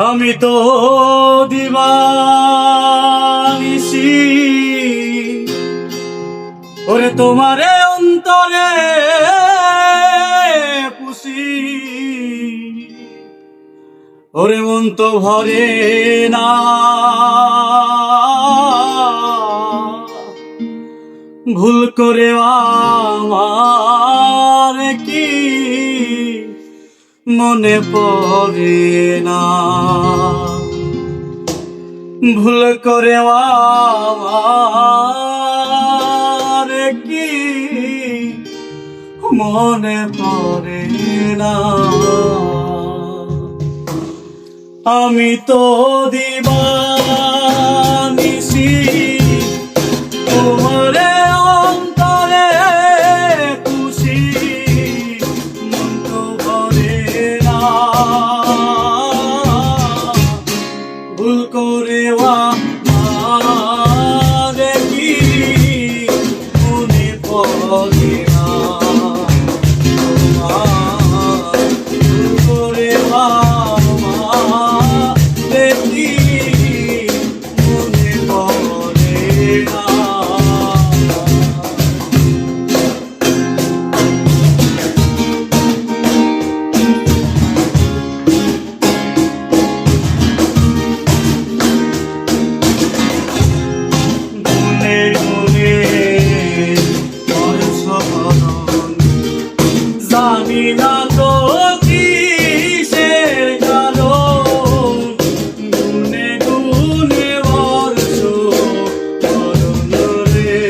আমি তো দিবানিশি ওরে তোমারে অন্তরে পুষি, ওরে মন তো ভরে না ভুল করে আমার কি মনে পড়ে না, ভুল করে আমার কি মনে পড়ে না। আমি তো দিবানিশি তোমারে অন্তরে খুশি, মন তো ভরে না ভুল করে আমার কি মনে পড়ে না, ভুল করে জানি না তো কিসের কারণ, গুনে গুনে বর্ষ করুণ রে,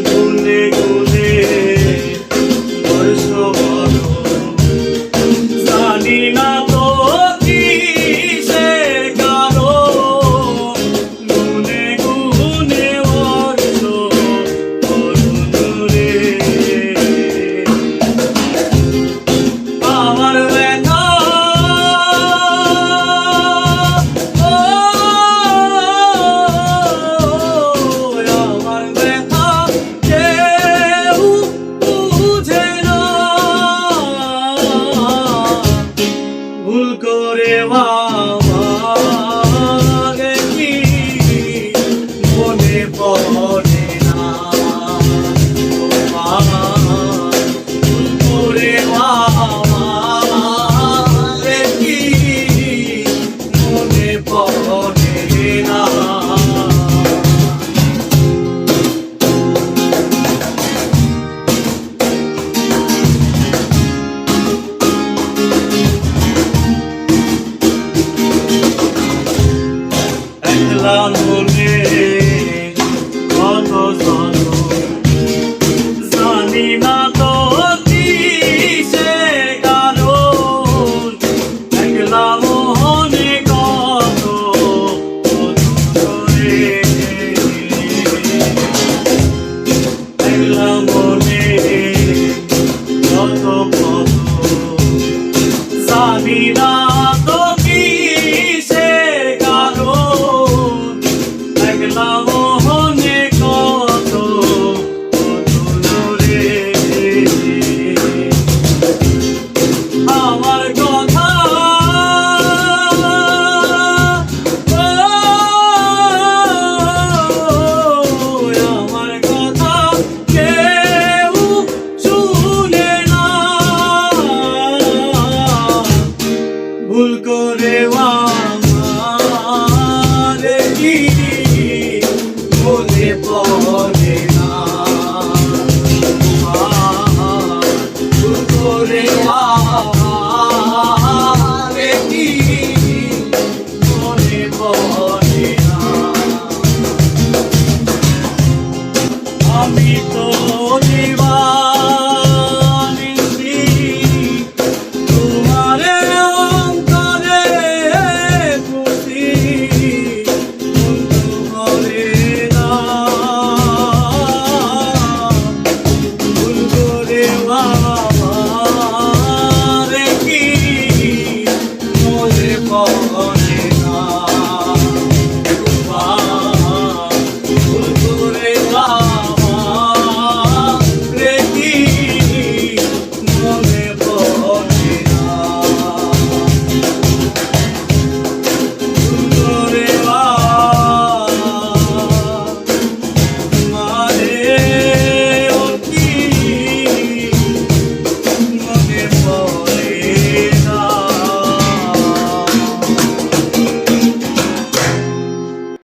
গুনে গুনে বর্ষ করুণ, জানি না তো কিসের কারণ, গুনে গুনে বর্ষ ভুল করে আমার কি মনে পড়ে না, ভুল করে আমার কি মনে পড়ে না। মনে কত জানি না তো কিসের কারণ, একলা মনে কত রে, একলা মনে কত জানি না তো কিসের কারণ, একলা মনে কত রে, আমার কথা আমার কথা কেউ শুনে না, ভুল করে আমার কি মনে পড়ে না, ভুল করে